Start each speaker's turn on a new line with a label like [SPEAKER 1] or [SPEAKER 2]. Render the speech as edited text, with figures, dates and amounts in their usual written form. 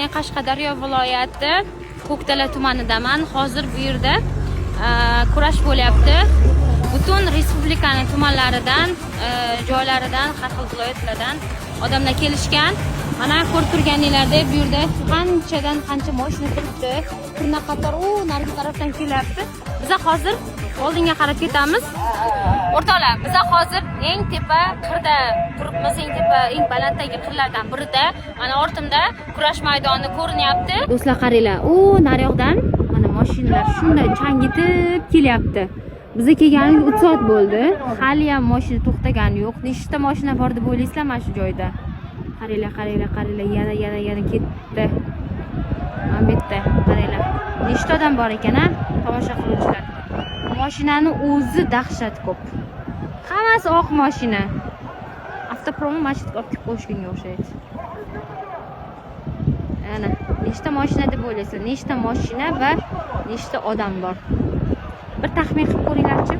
[SPEAKER 1] Men Qashqadaryo viloyati Ko'ktala tumanidaman. Hozir bu yerda kurash bo'lyapti. Butun respublikaning tumanlaridan, joylaridan, har xil viloyatlardan odamlar kelishgan. Mana ko'rib turganinglardek bu yerda qanchadan qancha mashina turibdi. Turna qator narigi tarafdan kelyapti. Biz hozir oldinga qarab ketamiz. O'rtoqlar, biz hozir eng tepa qirda turibmiz, eng balanddagi qirlardan birida. Mana ortimda kurash maydoni ko'rinyapti. Do'stlar qaranglar, naryoqdan mana mashinalar shunday changitib kelyapti. Bizga kelganiga 3 soat bo'ldi. Hali ham mashina to'xtagani yo'q. Nechta mashina bor deb o'ylaysizlar mana shu joyda? Qaranglar, yana ketdi. Mana bu yerda qaranglar. Nechta odam bor ekan, tomosha qiluvchilar. Mashinani o'zi dahshat ko'p. Hammasi oq mashina. Avtopromni masjidga olib kelib qo'yishganga o'xshaydi. Ana, nechta mashina deb o'ylaysiz? Nechta mashina va nechta odam bor? Bir taxmin qilib ko'ringlarchi.